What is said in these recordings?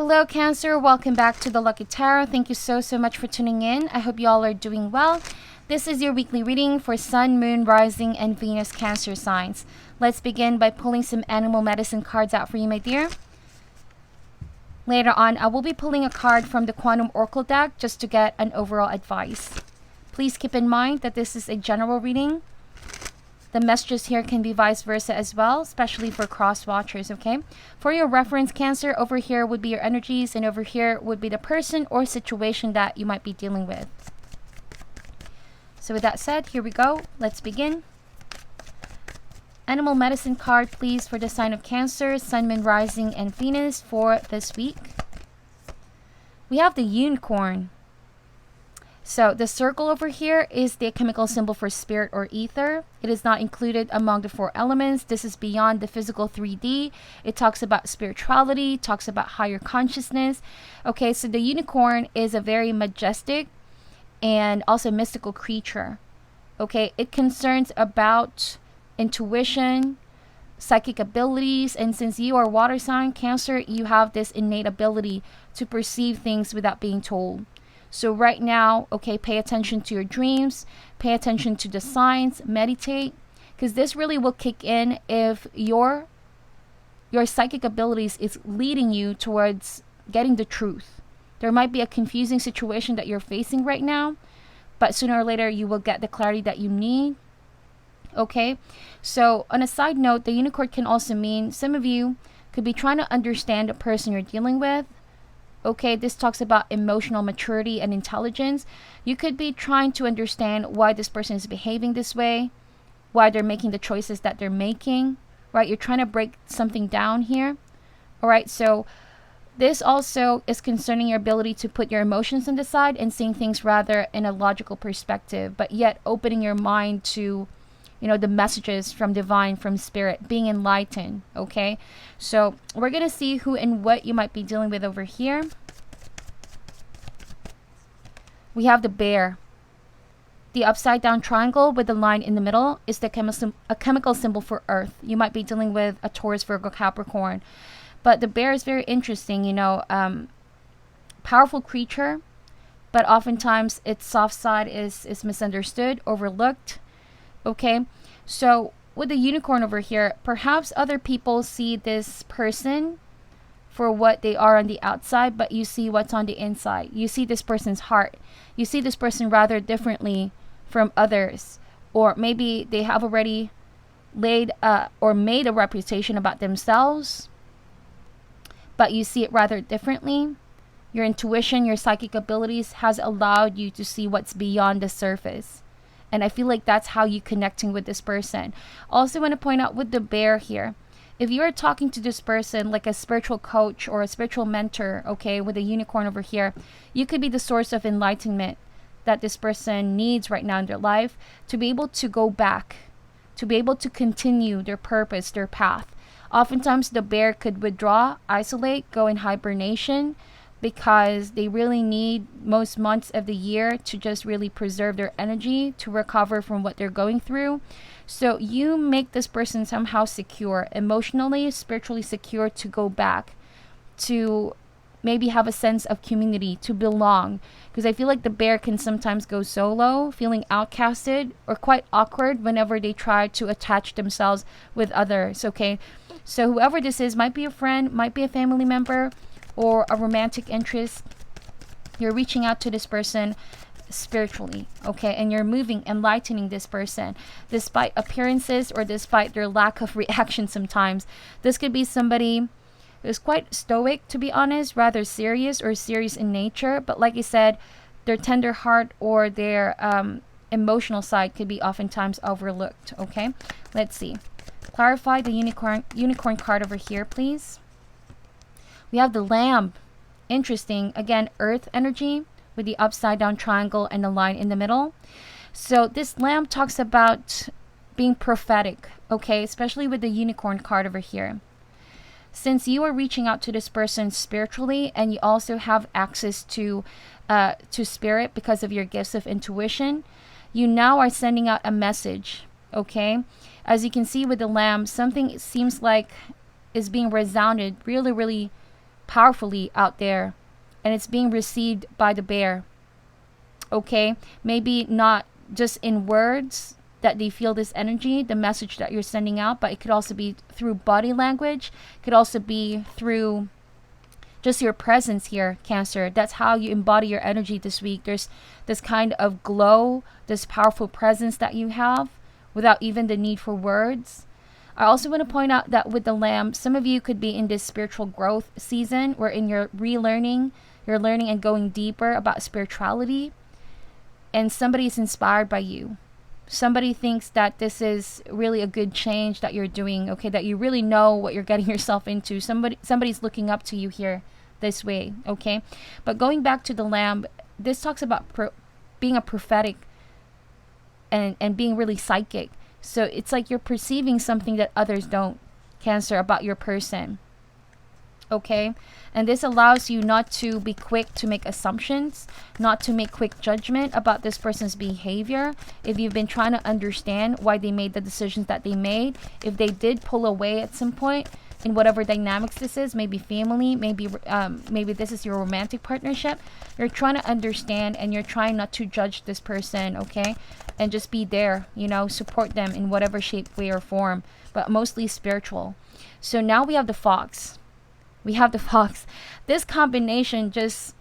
Hello, Cancer. Welcome back to the Lucky Tarot. Thank you so much for tuning in. I hope you all are doing well. This is your weekly reading for Sun, Moon, Rising, and Venus Cancer signs. Let's begin by pulling some animal medicine cards out for you, my dear. Later on, I will be pulling a card from the Quantum Oracle deck just to get an overall advice. Please keep in mind that this is a general reading. The messages here can be vice versa as well, especially for cross watchers, okay? For your reference, Cancer, over here would be your energies, and over here would be the person or situation that you might be dealing with. So with that said, here we go. Let's begin. Animal medicine card, please, for the sign of Cancer, Sun, Moon, Rising, and Venus for this week. We have the unicorn. So the circle over here is the chemical symbol for spirit or ether. It is not included among the 4 elements. This is beyond the physical 3D. It talks about spirituality, talks about higher consciousness. Okay, so the unicorn is a very majestic and also mystical creature. Okay, it concerns about intuition, psychic abilities, and since you are water sign, Cancer, you have this innate ability to perceive things without being told. So right now, okay, pay attention to your dreams, pay attention to the signs, meditate, because this really will kick in if your psychic abilities is leading you towards getting the truth. There might be a confusing situation that you're facing right now, but sooner or later you will get the clarity that you need. Okay, so on a side note, the unicorn can also mean some of you could be trying to understand the person you're dealing with. Okay, this talks about emotional maturity and intelligence. You could be trying to understand why this person is behaving this way, why they're making the choices that they're making, right? You're trying to break something down here. All right, so this also is concerning your ability to put your emotions on the side and seeing things rather in a logical perspective, but yet opening your mind to, the messages from divine, from spirit, being enlightened, okay? So we're going to see who and what you might be dealing with over here. We have the bear. The upside down triangle with the line in the middle is a chemical symbol for earth. You might be dealing with a Taurus, Virgo, Capricorn. But the bear is very interesting, powerful creature, but oftentimes its soft side is misunderstood, overlooked. Okay, so with the unicorn over here, perhaps other people see this person for what they are on the outside, but you see what's on the inside. You see this person's heart. You see this person rather differently from others. Or maybe they have already made a reputation about themselves, but you see it rather differently. Your intuition, your psychic abilities has allowed you to see what's beyond the surface. And I feel like that's how you connecting with this person. Also want to point out with the bear here, if you are talking to this person like a spiritual coach or a spiritual mentor, okay, with a unicorn over here, you could be the source of enlightenment that this person needs right now in their life to be able to go back, to be able to continue their purpose, their path. Oftentimes the bear could withdraw, isolate, go in hibernation, because they really need most months of the year to just really preserve their energy, to recover from what they're going through. So you make this person somehow secure, emotionally, spiritually secure, to go back, to maybe have a sense of community, to belong. Because I feel like the bear can sometimes go solo, feeling outcasted or quite awkward whenever they try to attach themselves with others, okay? So whoever this is, might be a friend, might be a family member, or a romantic interest. You're reaching out to this person spiritually, okay? And you're moving, enlightening this person despite appearances or despite their lack of reaction sometimes. This could be somebody who's quite stoic, to be honest, rather serious or serious in nature. But like I said, their tender heart or their emotional side could be oftentimes overlooked, okay? Let's see. Clarify the unicorn card over here, please. We have the lamb. Interesting. Again, earth energy with the upside down triangle and the line in the middle. So this lamb talks about being prophetic, okay? Especially with the unicorn card over here. Since you are reaching out to this person spiritually and you also have access to spirit because of your gifts of intuition, you now are sending out a message, okay? As you can see with the lamb, something seems like is being resounded really, really powerfully out there, and it's being received by the bear. Okay, maybe not just in words that they feel this energy, the message that you're sending out, but it could also be through body language, it could also be through just your presence here, Cancer. That's how you embody your energy this week. There's this kind of glow, this powerful presence that you have without even the need for words. I also want to point out that with the Lamb, some of you could be in this spiritual growth season wherein you're relearning, you're learning and going deeper about spirituality, and somebody is inspired by you. Somebody thinks that this is really a good change that you're doing, okay, that you really know what you're getting yourself into. Somebody's looking up to you here this way, okay? But going back to the Lamb, this talks about being a prophetic and being really psychic. So it's like you're perceiving something that others don't, Cancer, about your person. Okay, and this allows you not to be quick to make assumptions, not to make quick judgment about this person's behavior. If you've been trying to understand why they made the decisions that they made, if they did pull away at some point in whatever dynamics this is, maybe family, maybe this is your romantic partnership, you're trying to understand and you're trying not to judge this person, okay, and just be there, support them in whatever shape, way, or form, but mostly spiritual. So now we have the Fox. This combination just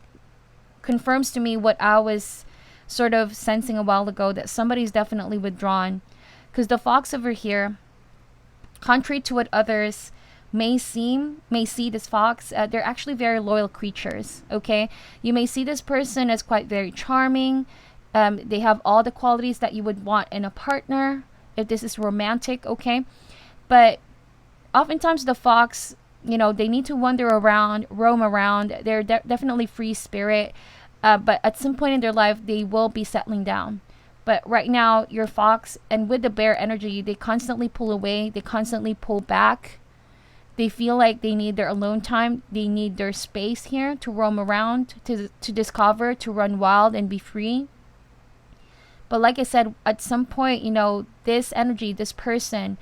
confirms to me what I was sort of sensing a while ago, that somebody's definitely withdrawn. Because the Fox over here, contrary to what others may see this Fox, they're actually very loyal creatures, okay? You may see this person as quite very charming. They have all the qualities that you would want in a partner, if this is romantic, okay? But oftentimes the Fox, they need to wander around, roam around. They're definitely free spirit. But at some point in their life, they will be settling down. But right now, your Fox, and with the bear energy, they constantly pull away. They constantly pull back. They feel like they need their alone time. They need their space here to roam around, to discover, to run wild and be free. But like I said, at some point, this energy, this person,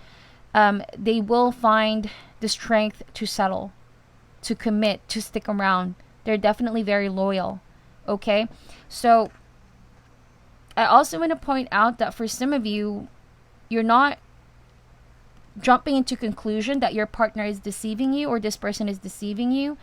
they will find the strength to settle, to commit, to stick around. They're definitely very loyal, okay? So I also want to point out that for some of you, you're not jumping into conclusion that your partner is deceiving you or this person is deceiving you.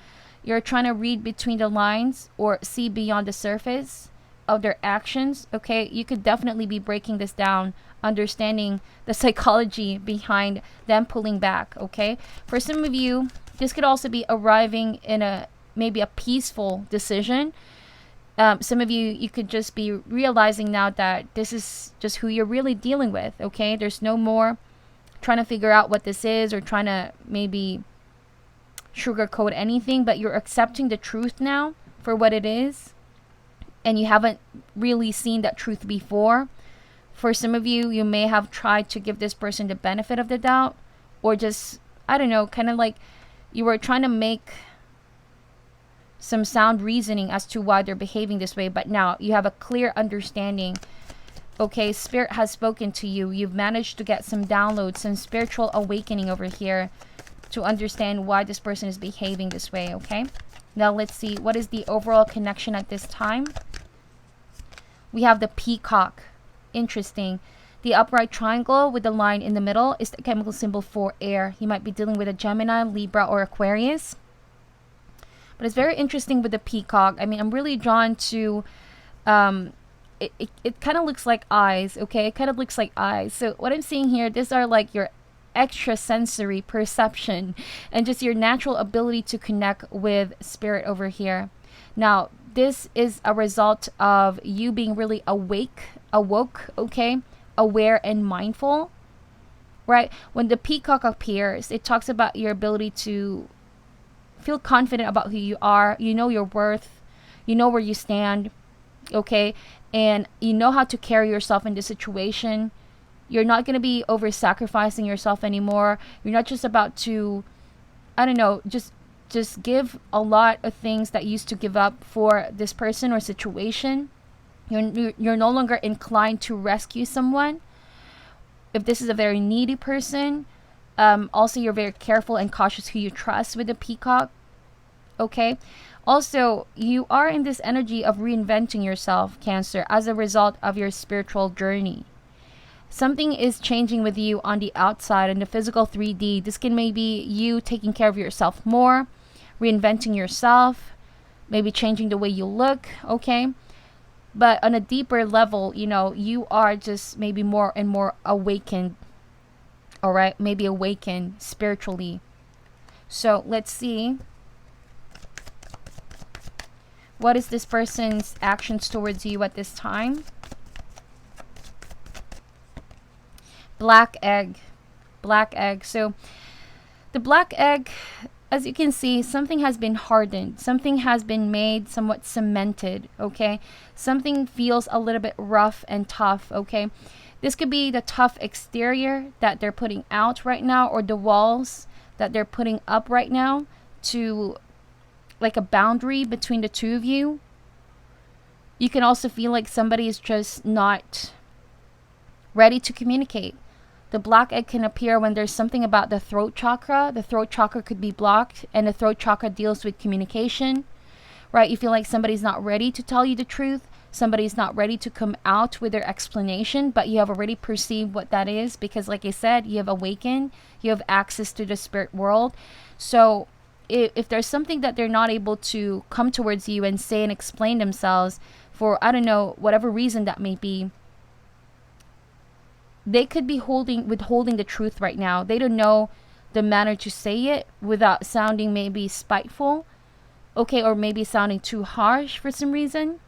You're trying to read between the lines or see beyond the surface of their actions, okay? You could definitely be breaking this down, understanding the psychology behind them pulling back, okay? For some of you, this could also be arriving in maybe a peaceful decision. Some of you could just be realizing now that this is just who you're really dealing with, okay? There's no more trying to figure out what this is or trying to maybe sugarcoat anything, but you're accepting the truth now for what it is, and you haven't really seen that truth before. For some of you, you may have tried to give this person the benefit of the doubt, or just, I don't know, kind of like you were trying to make some sound reasoning as to why they're behaving this way, but now you have a clear understanding. Okay, Spirit has spoken to you. You've managed to get some downloads, some spiritual awakening over here to understand why this person is behaving this way, okay? Now let's see, what is the overall connection at this time? We have the Peacock. Interesting. The upright triangle with the line in the middle is the chemical symbol for air. You might be dealing with a Gemini, Libra, or Aquarius. But it's very interesting with the Peacock. I mean, I'm really drawn to... It kind of looks like eyes, okay? It kind of looks like eyes. So what I'm seeing here, these are like your extrasensory perception and just your natural ability to connect with spirit over here. Now, this is a result of you being really awoke, okay? Aware and mindful, right? When the Peacock appears, it talks about your ability to feel confident about who you are. You know your worth. You know where you stand, okay? And you know how to carry yourself in this situation. You're not going to be over-sacrificing yourself anymore. You're not just about to, I don't know, just give a lot of things that you used to give up for this person or situation. You're no longer inclined to rescue someone. If this is a very needy person, also you're very careful and cautious who you trust with the Peacock. Okay. Also, you are in this energy of reinventing yourself, Cancer, as a result of your spiritual journey. Something is changing with you on the outside in the physical 3D. This can maybe you taking care of yourself more, reinventing yourself, maybe changing the way you look, okay? But on a deeper level, you are just maybe more and more awakened, all right? Maybe awakened spiritually. So let's see. What is this person's actions towards you at this time? Black egg. Black egg. So the black egg, as you can see, something has been hardened. Something has been made somewhat cemented, okay? Something feels a little bit rough and tough, okay? This could be the tough exterior that they're putting out right now, or the walls that they're putting up right now to like a boundary between the two of you. You can also feel like somebody is just not ready to communicate. The black egg can appear when there's something about the throat chakra. The throat chakra could be blocked, and the throat chakra deals with communication, right? You feel like somebody's not ready to tell you the truth. Somebody's not ready to come out with their explanation, but you have already perceived what that is because, like I said, you have awakened. You have access to the spirit world. So if there's something that they're not able to come towards you and say and explain themselves for, I don't know, whatever reason that may be, they could be withholding the truth right now. They don't know the manner to say it without sounding maybe spiteful, okay, or maybe sounding too harsh for some reason.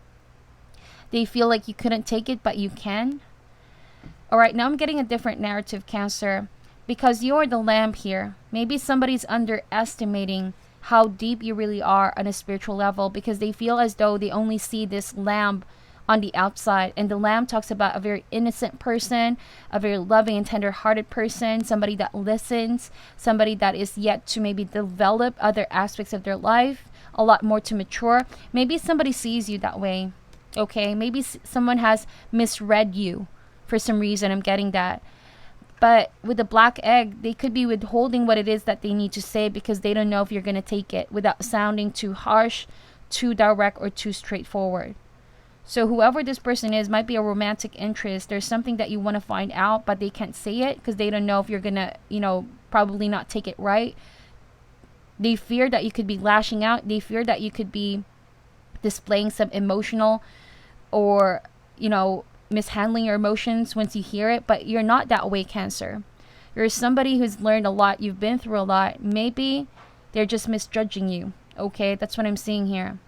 They feel like you couldn't take it, but you can. All right, now I'm getting a different narrative, Cancer, because you're the lamb here. Maybe somebody's underestimating how deep you really are on a spiritual level because they feel as though they only see this lamb on the outside. And the lamb talks about a very innocent person, a very loving and tender-hearted person, somebody that listens, somebody that is yet to maybe develop other aspects of their life, a lot more to mature. Maybe somebody sees you that way, okay? Maybe someone has misread you for some reason. I'm getting that. But with the black egg, they could be withholding what it is that they need to say because they don't know if you're going to take it without sounding too harsh, too direct, or too straightforward. So whoever this person is might be a romantic interest. There's something that you want to find out, but they can't say it because they don't know if you're going to, probably not take it right. They fear that you could be lashing out. They fear that you could be displaying some emotional or, mishandling your emotions once you hear it, but you're not that way, Cancer. You're somebody who's learned a lot. You've been through a lot. Maybe they're just misjudging you. Okay, that's what I'm seeing here.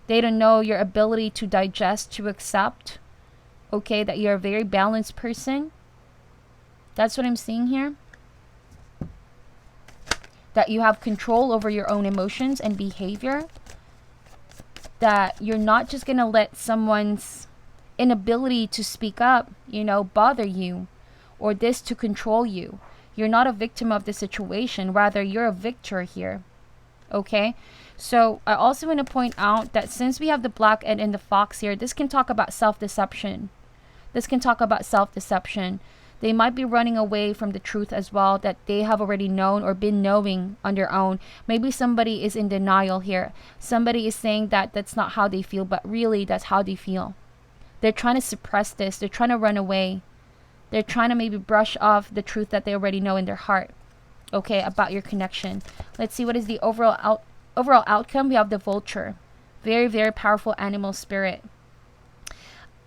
They don't know your ability to digest, to accept. Okay, that you're a very balanced person. That's what I'm seeing here. That you have control over your own emotions and behavior. That you're not just going to let someone's inability to speak up, bother you, or this to control you. You're not a victim of the situation. Rather, you're a victor here. Okay? So I also want to point out that since we have the black egg and the fox here, this can talk about self-deception. They might be running away from the truth as well that they have already known or been knowing on their own. Maybe somebody is in denial here. Somebody is saying that that's not how they feel, but really that's how they feel. They're trying to suppress this. They're trying to run away. They're trying to maybe brush off the truth that they already know in their heart, okay, about your connection. Let's see what is the overall outcome. We have the vulture. Very, very powerful animal spirit.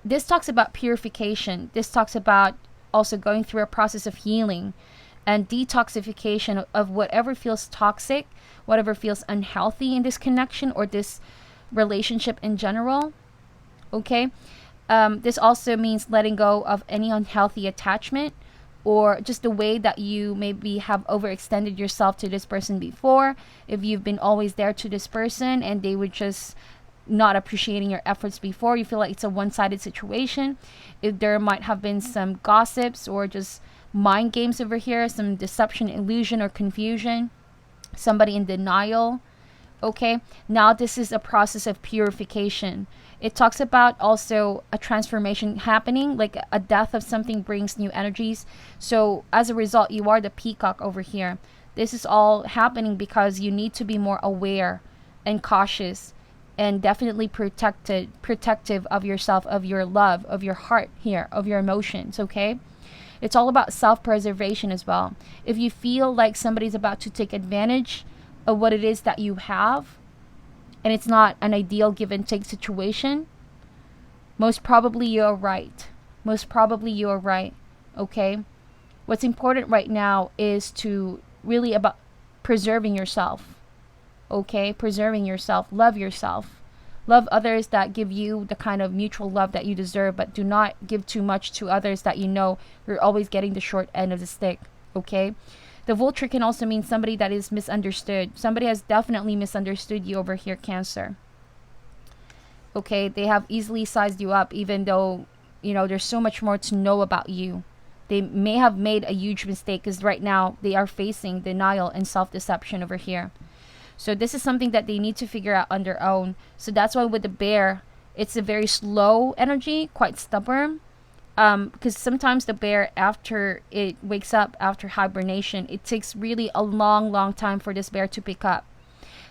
This talks about purification. This talks about also going through a process of healing and detoxification of whatever feels toxic, whatever feels unhealthy in this connection or this relationship in general. Okay? This also means letting go of any unhealthy attachment or just the way that you maybe have overextended yourself to this person before. If you've been always there to this person and they were just not appreciating your efforts before, you feel like it's a one-sided situation. If there might have been some gossips or just mind games over here, some deception, illusion, or confusion, somebody in denial. Okay, now this is a process of purification. It talks about also a transformation happening, like a death of something brings new energies. So as a result, you are the peacock over here. This is all happening because you need to be more aware and cautious, and definitely protective of yourself, of your love, of your heart here, of your emotions, okay? It's all about self-preservation as well. If you feel like somebody's about to take advantage of what it is that you have, and it's not an ideal give and take situation, most probably you're right. Most probably you're right, okay? What's important right now is to really about preserving yourself, okay? Preserving yourself. Love yourself. Love others that give you the kind of mutual love that you deserve, but do not give too much to others that you know you're always getting the short end of the stick, okay? The vulture can also mean somebody that is misunderstood. Somebody has definitely misunderstood you over here, Cancer. Okay, they have easily sized you up, even though, you know, there's so much more to know about you. They may have made a huge mistake because right now they are facing denial and self-deception over here. So this is something that they need to figure out on their own. So that's why with the bear, it's a very slow energy, quite stubborn. Because sometimes the bear, after it wakes up after hibernation, it takes really a long time for this bear to pick up.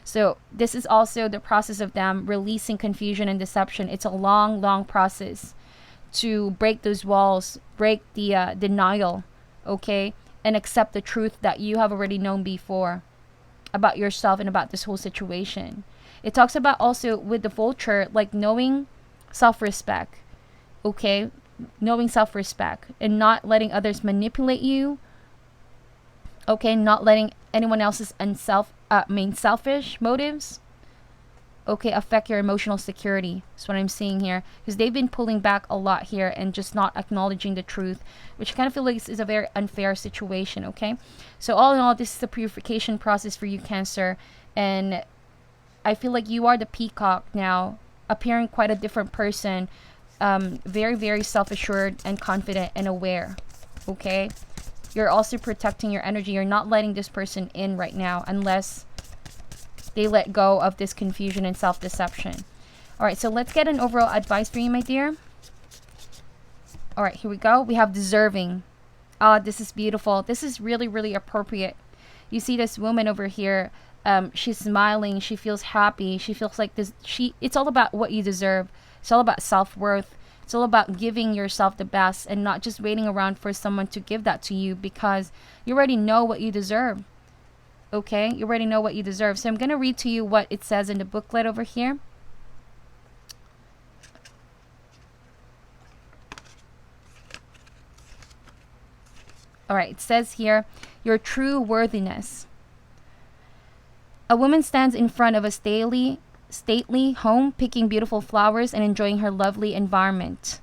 So this is also the process of them releasing confusion and deception. It's a long process to break those walls, break the denial, okay, and accept the truth that you have already known before about yourself and about this whole situation. It talks about also with the vulture, like knowing self-respect, okay, knowing self-respect and not letting others manipulate you, okay, not letting anyone else's selfish motives, okay, affect your emotional security. That's what I'm seeing here, because they've been pulling back a lot here and just not acknowledging the truth, which I kind of feel like is a very unfair situation, okay? So all in all, this is the purification process for you, Cancer, and I feel like you are the peacock now, appearing quite a different person, very self-assured and confident and aware, okay? You're also protecting your energy. You're not letting this person in right now unless they let go of this confusion and self-deception. All right, so let's get an overall advice for you, my dear. All right, here we go. We have deserving. This is beautiful. This is really appropriate. You see this woman over here. She's smiling. She feels happy. She feels like this. It's all about what you deserve. It's all about self-worth. It's all about giving yourself the best and not just waiting around for someone to give that to you, because you already know what you deserve. Okay, you already know what you deserve. So I'm going to read to you what it says in the booklet over here. All right, it says here, your true worthiness. A woman stands in front of a stately home, picking beautiful flowers and enjoying her lovely environment.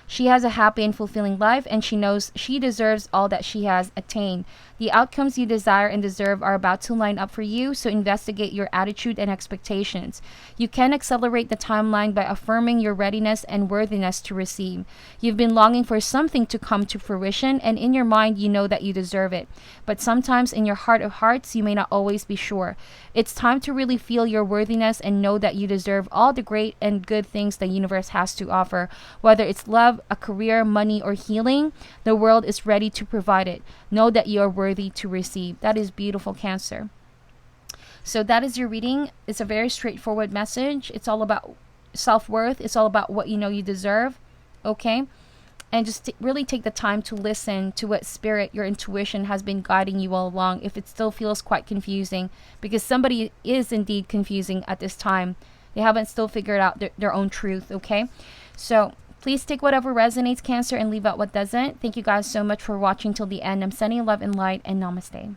She has a happy and fulfilling life, and she knows she deserves all that she has attained. The outcomes you desire and deserve are about to line up for you, so investigate your attitude and expectations. You can accelerate the timeline by affirming your readiness and worthiness to receive. You've been longing for something to come to fruition, and in your mind you know that you deserve it. But sometimes in your heart of hearts, you may not always be sure. It's time to really feel your worthiness and know that you deserve all the great and good things the universe has to offer. Whether it's love, a career, money, or healing, the world is ready to provide it. Know that you are worthy to receive. That is beautiful, Cancer. So that is your reading. It's a very straightforward message. It's all about self-worth. It's all about what you know you deserve, okay? And just really take the time to listen to what spirit, your intuition, has been guiding you all along, if it still feels quite confusing, because somebody is indeed confusing at this time. They haven't still figured out their own truth, okay? So please take whatever resonates, Cancer, and leave out what doesn't. Thank you guys so much for watching till the end. I'm sending love and light, and namaste.